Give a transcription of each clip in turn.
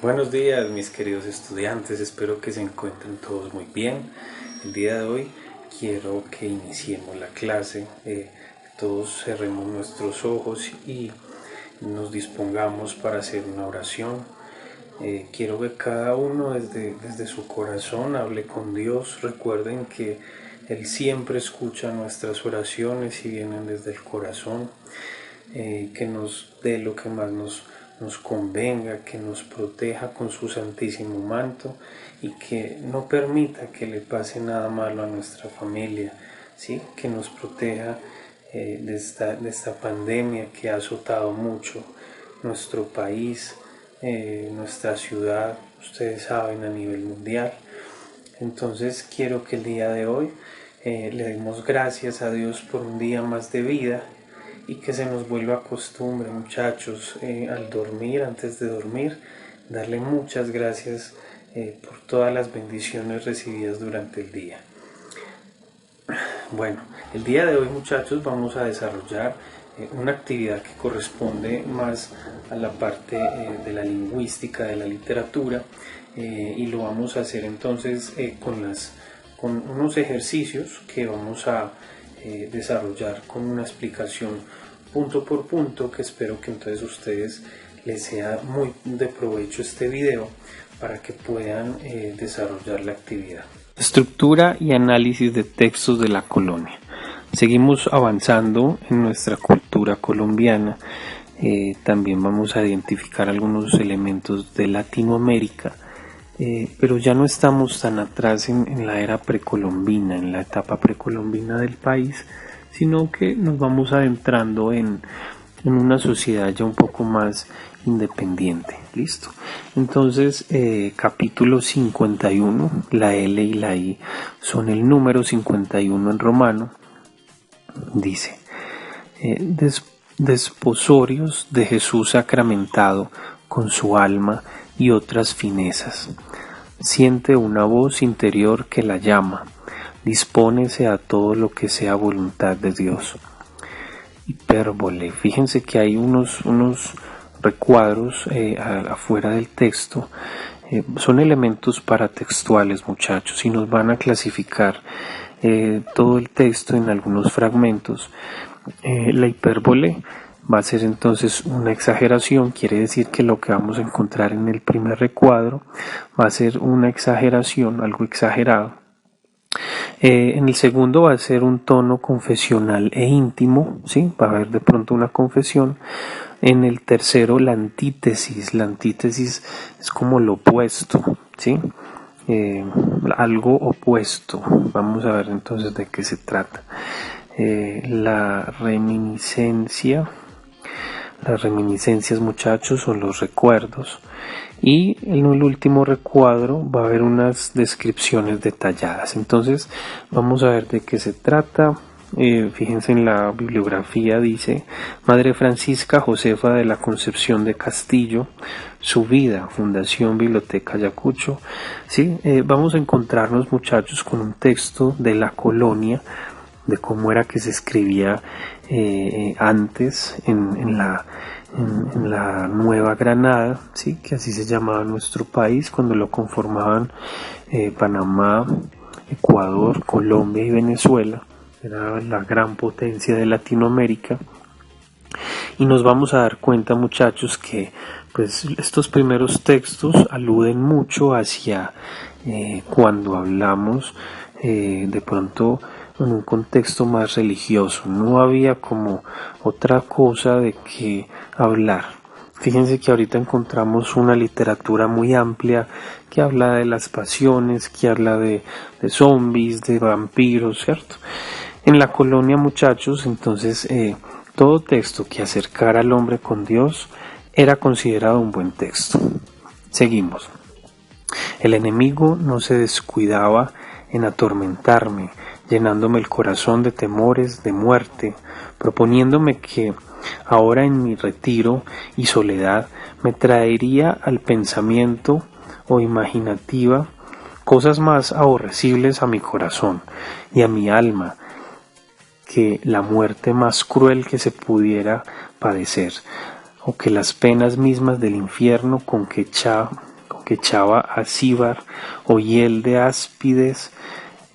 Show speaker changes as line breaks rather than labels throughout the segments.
Buenos días mis queridos estudiantes, espero que se encuentren todos muy bien. El día de hoy quiero que iniciemos la clase, todos cerremos nuestros ojos y nos dispongamos para hacer una oración. Quiero que cada uno desde su corazón hable con Dios. Recuerden que Él siempre escucha nuestras oraciones y vienen desde el corazón, que nos dé lo que más nos convenga, que nos proteja con su santísimo manto y que no permita que le pase nada malo a nuestra familia, ¿sí? Que nos proteja de esta pandemia que ha azotado mucho nuestro país, nuestra ciudad, ustedes saben, a nivel mundial. Entonces quiero que el día de hoy le demos gracias a Dios por un día más de vida y que se nos vuelva costumbre, muchachos, al dormir, antes de dormir, darle muchas gracias por todas las bendiciones recibidas durante el día. Bueno, el día de hoy, muchachos, vamos a desarrollar una actividad que corresponde más a la parte de la lingüística, de la literatura, y lo vamos a hacer entonces con unos ejercicios que vamos a desarrollar con una explicación punto por punto, que espero que entonces ustedes les sea muy de provecho este video para que puedan desarrollar la actividad. Estructura y análisis de textos de la colonia. Seguimos avanzando en nuestra cultura colombiana. También vamos a identificar algunos elementos de Latinoamérica, pero ya no estamos tan atrás en la era precolombina, en la etapa precolombina del país, sino que nos vamos adentrando en una sociedad ya un poco más independiente. ¿Listo? Entonces, capítulo 51, la L y la I son el número 51 en romano. Dice, desposorios de Jesús sacramentado con su alma y otras finezas. Siente una voz interior que la llama, dispónese a todo lo que sea voluntad de Dios. Hipérbole, fíjense que hay unos recuadros afuera del texto, son elementos paratextuales, muchachos, y nos van a clasificar todo el texto en algunos fragmentos. La hipérbole va a ser entonces una exageración, quiere decir que lo que vamos a encontrar en el primer recuadro va a ser una exageración, algo exagerado. En el segundo va a ser un tono confesional e íntimo, ¿sí? Va a haber de pronto una confesión. En el tercero la antítesis es como lo opuesto, ¿sí? Algo opuesto. Vamos a ver entonces de qué se trata. Las reminiscencias, muchachos, son los recuerdos, y en el último recuadro va a haber unas descripciones detalladas. Entonces vamos a ver de qué se trata. Fíjense en la bibliografía, dice Madre Francisca Josefa de la Concepción de Castillo, su vida, Fundación Biblioteca Ayacucho. ¿Sí? Vamos a encontrarnos, muchachos, con un texto de la colonia, de cómo era que se escribía antes en la Nueva Granada, ¿sí? Que así se llamaba nuestro país cuando lo conformaban Panamá, Ecuador, Colombia y Venezuela. Era la gran potencia de Latinoamérica. Y nos vamos a dar cuenta, muchachos, que pues estos primeros textos aluden mucho hacia cuando hablamos de pronto en un contexto más religioso. No había como otra cosa de que hablar. Fíjense que ahorita encontramos una literatura muy amplia que habla de las pasiones, que habla de zombies, de vampiros, ¿cierto? En la colonia, muchachos, entonces todo texto que acercara al hombre con Dios era considerado un buen texto. Seguimos. El enemigo no se descuidaba en atormentarme, llenándome el corazón de temores de muerte, proponiéndome que ahora en mi retiro y soledad me traería al pensamiento o imaginativa cosas más aborrecibles a mi corazón y a mi alma que la muerte más cruel que se pudiera padecer, o que las penas mismas del infierno con que echaba a Cíbar o hiel de áspides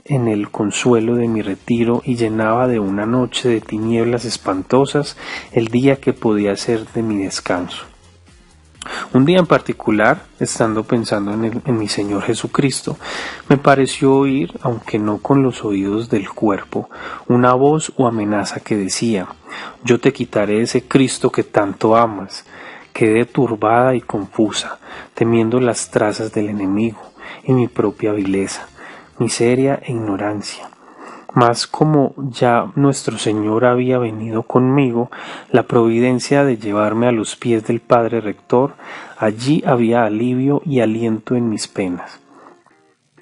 en el consuelo de mi retiro y llenaba de una noche de tinieblas espantosas el día que podía ser de mi descanso. Un día en particular, estando pensando en mi Señor Jesucristo, me pareció oír, aunque no con los oídos del cuerpo, una voz o amenaza que decía: «Yo te quitaré ese Cristo que tanto amas». Quedé turbada y confusa, temiendo las trazas del enemigo y mi propia vileza, miseria e ignorancia. Mas como ya nuestro Señor había venido conmigo, la providencia de llevarme a los pies del Padre Rector, allí había alivio y aliento en mis penas.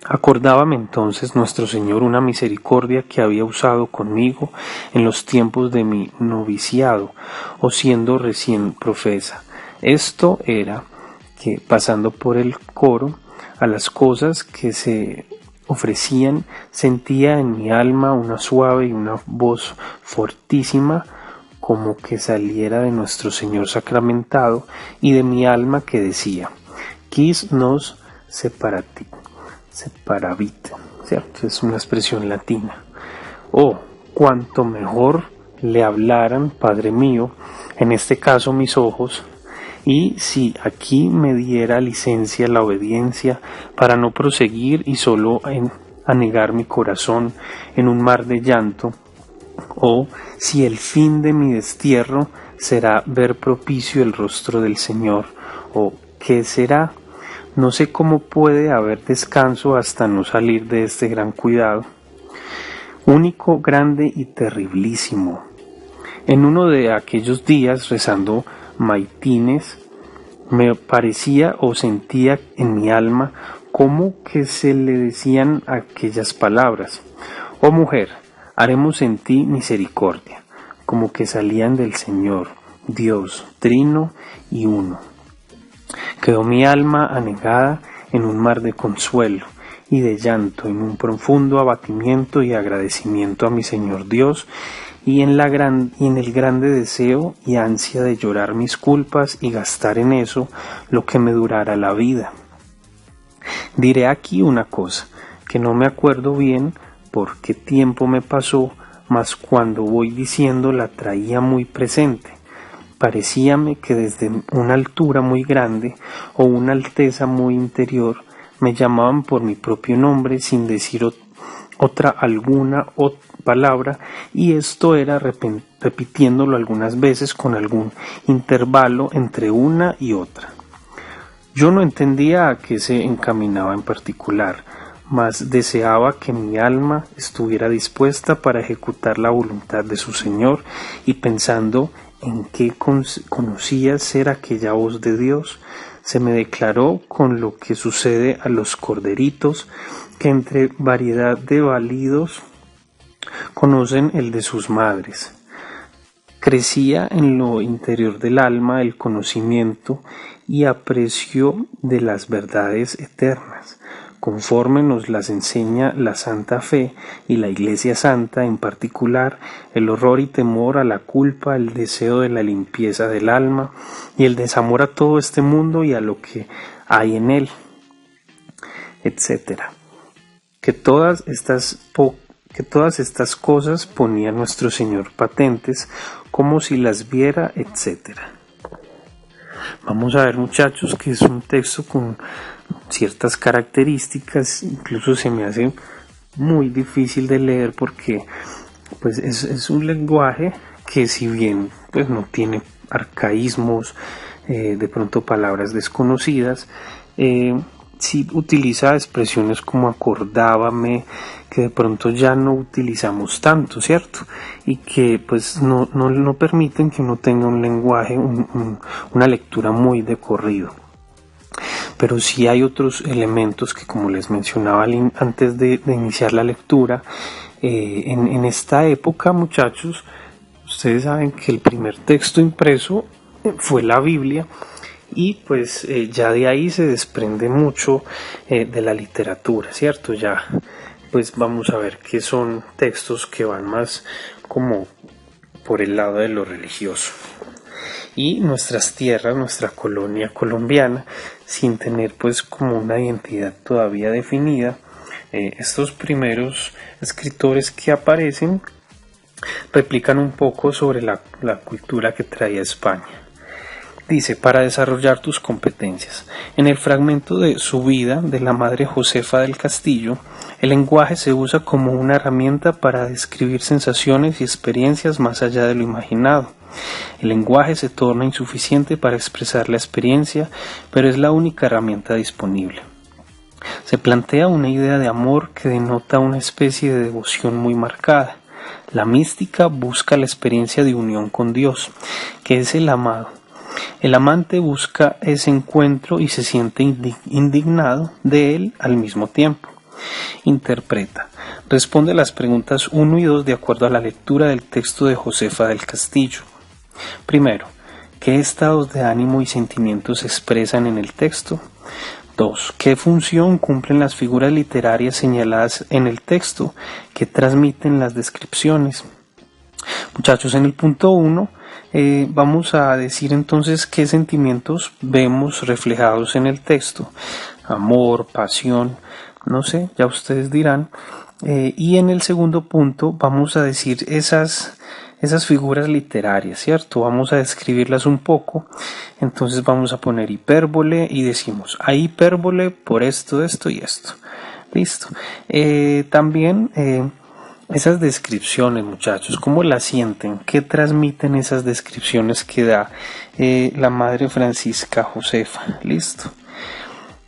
Acordábame entonces nuestro Señor una misericordia que había usado conmigo en los tiempos de mi noviciado, o siendo recién profesa. Esto era que, pasando por el coro, a las cosas que se ofrecían, sentía en mi alma una suave y una voz fortísima, como que saliera de nuestro Señor sacramentado, y de mi alma que decía: «Quis nos separavit», ¿cierto? Es una expresión latina. «Oh, cuánto mejor le hablaran, Padre mío, en este caso mis ojos, y si aquí me diera licencia la obediencia para no proseguir y solo anegar mi corazón en un mar de llanto, o si el fin de mi destierro será ver propicio el rostro del Señor, o ¿qué será? No sé cómo puede haber descanso hasta no salir de este gran cuidado, único, grande y terriblísimo». En uno de aquellos días, rezando maitines, me parecía o sentía en mi alma como que se le decían aquellas palabras: «Oh mujer, haremos en ti misericordia», como que salían del Señor, Dios, Trino y Uno. Quedó mi alma anegada en un mar de consuelo y de llanto, en un profundo abatimiento y agradecimiento a mi Señor Dios, y en el grande deseo y ansia de llorar mis culpas y gastar en eso lo que me durara la vida. Diré aquí una cosa, que no me acuerdo bien por qué tiempo me pasó, mas cuando voy diciendo la traía muy presente. Parecíame que desde una altura muy grande o una alteza muy interior me llamaban por mi propio nombre sin decir otra alguna palabra, y esto era repitiéndolo algunas veces con algún intervalo entre una y otra. Yo no entendía a qué se encaminaba en particular, mas deseaba que mi alma estuviera dispuesta para ejecutar la voluntad de su Señor, y pensando en qué conocía ser aquella voz de Dios, se me declaró con lo que sucede a los corderitos, que entre variedad de balidos conocen el de sus madres. Crecía en lo interior del alma el conocimiento y aprecio de las verdades eternas, conforme nos las enseña la Santa Fe y la Iglesia Santa, en particular el horror y temor a la culpa, el deseo de la limpieza del alma y el desamor a todo este mundo y a lo que hay en él, etc. Que todas estas cosas ponía nuestro Señor patentes, como si las viera, etc. Vamos a ver, muchachos, que es un texto con ciertas características, incluso se me hace muy difícil de leer porque pues es un lenguaje que, si bien pues no tiene arcaísmos, de pronto palabras desconocidas, sí utiliza expresiones como acordábame, que de pronto ya no utilizamos tanto, ¿cierto? Y que pues no permiten que uno tenga un lenguaje, una lectura muy de corrido. Pero sí hay otros elementos que, como les mencionaba antes de iniciar la lectura, en esta época, muchachos, ustedes saben que el primer texto impreso fue la Biblia, y pues ya de ahí se desprende mucho de la literatura, ¿cierto? Ya pues vamos a ver que son textos que van más como por el lado de lo religioso. Y nuestras tierras, nuestra colonia colombiana, sin tener pues como una identidad todavía definida, estos primeros escritores que aparecen replican un poco sobre la cultura que traía España. Dice, para desarrollar tus competencias. En el fragmento de Su vida de la madre Josefa del Castillo, el lenguaje se usa como una herramienta para describir sensaciones y experiencias más allá de lo imaginado. El lenguaje se torna insuficiente para expresar la experiencia, pero es la única herramienta disponible. Se plantea una idea de amor que denota una especie de devoción muy marcada. La mística busca la experiencia de unión con Dios, que es el amado. El amante busca ese encuentro y se siente indignado de él al mismo tiempo. Interpreta. Responde a las preguntas 1 y 2 de acuerdo a la lectura del texto de Josefa del Castillo. Primero, ¿qué estados de ánimo y sentimientos se expresan en el texto? 2. ¿Qué función cumplen las figuras literarias señaladas en el texto que transmiten las descripciones? Muchachos, en el punto 1 vamos a decir entonces qué sentimientos vemos reflejados en el texto. Amor, pasión, no sé, ya ustedes dirán. Y en el segundo punto vamos a decir esas figuras literarias, ¿cierto? Vamos a describirlas un poco. Entonces vamos a poner hipérbole y decimos, hay hipérbole por esto, esto y esto. Listo. También esas descripciones, muchachos, ¿cómo las sienten? ¿Qué transmiten esas descripciones que da la madre Francisca Josefa? Listo.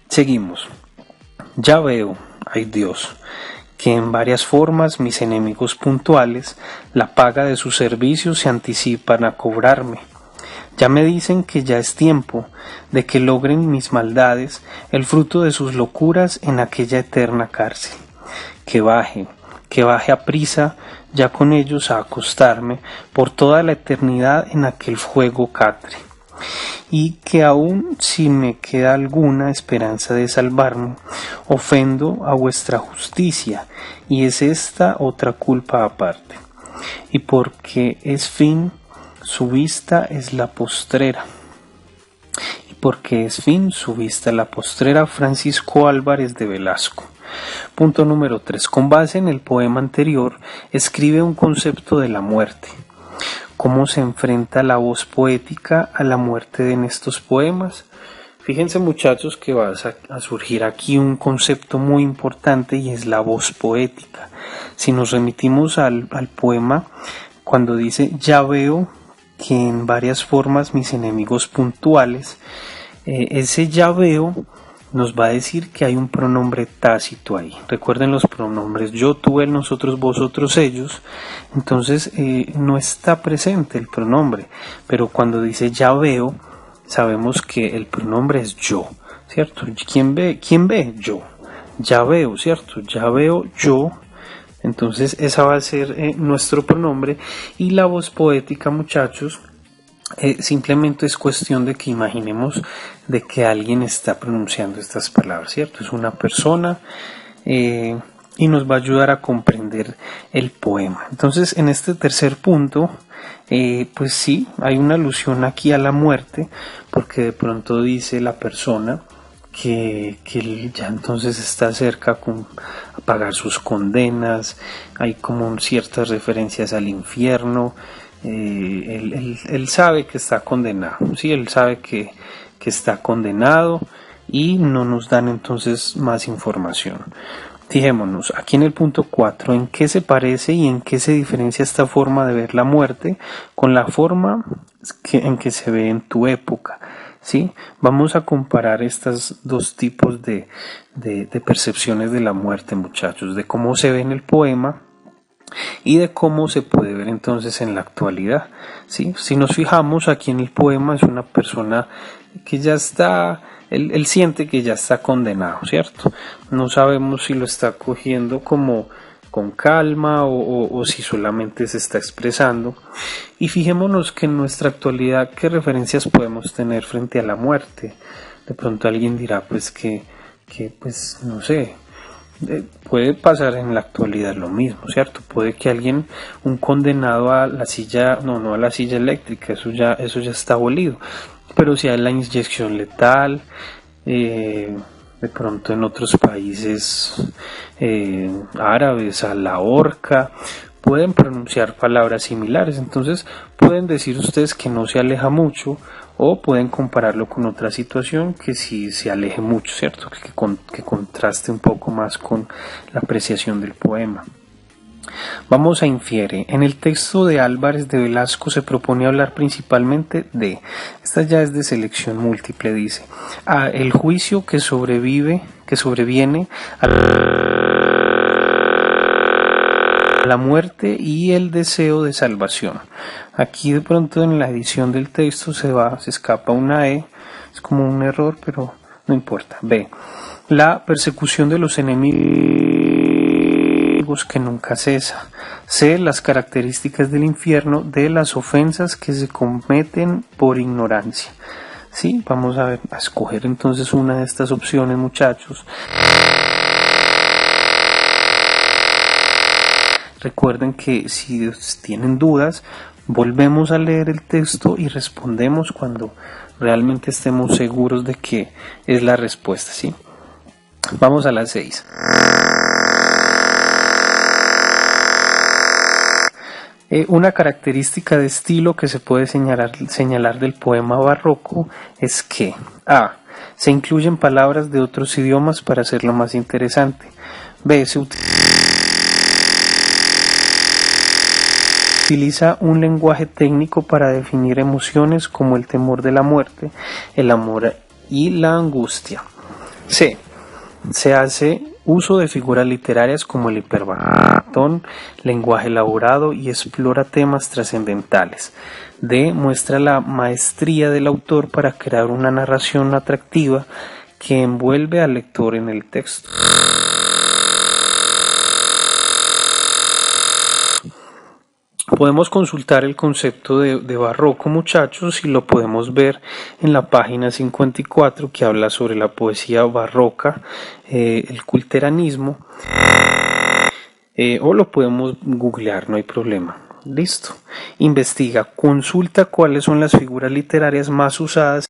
Seguimos. Ya veo, ay Dios, que en varias formas mis enemigos puntuales, la paga de sus servicios se anticipan a cobrarme. Ya me dicen que ya es tiempo de que logren mis maldades el fruto de sus locuras en aquella eterna cárcel. Que baje a prisa ya con ellos a acostarme por toda la eternidad en aquel fuego catre. Y que aun si me queda alguna esperanza de salvarme, ofendo a vuestra justicia, y es esta otra culpa aparte. Y porque es fin, su vista es la postrera. Francisco Álvarez de Velasco. Punto número 3. Con base en el poema anterior, escribe un concepto de la muerte. ¿Cómo se enfrenta la voz poética a la muerte en estos poemas? Fíjense, muchachos, que va a surgir aquí un concepto muy importante y es la voz poética. Si nos remitimos al poema, cuando dice ya veo que en varias formas mis enemigos puntuales, ese ya veo nos va a decir que hay un pronombre tácito ahí. Recuerden los pronombres yo, tú, él, nosotros, vosotros, ellos. Entonces no está presente el pronombre, pero cuando dice ya veo, sabemos que el pronombre es yo, ¿cierto? ¿Quién ve? Yo. Ya veo, ¿cierto? Ya veo yo. Entonces esa va a ser nuestro pronombre. Y la voz poética, muchachos, simplemente es cuestión de que imaginemos de que alguien está pronunciando estas palabras, ¿cierto? Es una persona y nos va a ayudar a comprender el poema. Entonces, en este tercer punto, pues sí, hay una alusión aquí a la muerte, porque de pronto dice la persona que ya entonces está cerca a pagar sus condenas, hay como ciertas referencias al infierno. Él sabe que está condenado, ¿sí? Él sabe que está condenado y no nos dan entonces más información. Fijémonos, aquí en el punto 4, ¿en qué se parece y en qué se diferencia esta forma de ver la muerte con la forma en que se ve en tu época? ¿Sí? Vamos a comparar estos dos tipos de percepciones de la muerte, muchachos, de cómo se ve en el poema y de cómo se puede ver entonces en la actualidad, ¿sí? Si nos fijamos aquí en el poema, es una persona que ya está, él siente que ya está condenado, ¿cierto? No sabemos si lo está cogiendo como con calma o si solamente se está expresando. Y fijémonos que en nuestra actualidad, ¿qué referencias podemos tener frente a la muerte? De pronto alguien dirá pues que pues no sé, puede pasar en la actualidad lo mismo, ¿cierto? Puede que alguien, un condenado a la silla, no a la silla eléctrica, eso ya está abolido, pero si hay la inyección letal, de pronto en otros países árabes a la horca, pueden pronunciar palabras similares. Entonces pueden decir ustedes que no se aleja mucho, o pueden compararlo con otra situación que sí se aleje mucho, ¿cierto? Que contraste un poco más con la apreciación del poema. Vamos a infiere. En el texto de Álvarez de Velasco se propone hablar principalmente de, esta ya es de selección múltiple, dice, el juicio que sobreviene a la muerte y el deseo de salvación. Aquí de pronto en la edición del texto se escapa una E, es como un error, pero no importa. B, la persecución de los enemigos que nunca cesa. C, las características del infierno, de las ofensas que se cometen por ignorancia. Sí, vamos a escoger entonces una de estas opciones, muchachos. Recuerden que si tienen dudas, volvemos a leer el texto y respondemos cuando realmente estemos seguros de que es la respuesta, ¿sí? Vamos a las 6. Una característica de estilo que se puede señalar del poema barroco es que A, se incluyen palabras de otros idiomas para hacerlo más interesante. B, se utiliza un lenguaje técnico para definir emociones como el temor de la muerte, el amor y la angustia. C, se hace uso de figuras literarias como el hiperbatón, lenguaje elaborado y explora temas trascendentales. D, muestra la maestría del autor para crear una narración atractiva que envuelve al lector en el texto. Podemos consultar el concepto de barroco, muchachos, y lo podemos ver en la página 54, que habla sobre la poesía barroca, el culteranismo, o lo podemos googlear, no hay problema. Listo. Investiga, consulta cuáles son las figuras literarias más usadas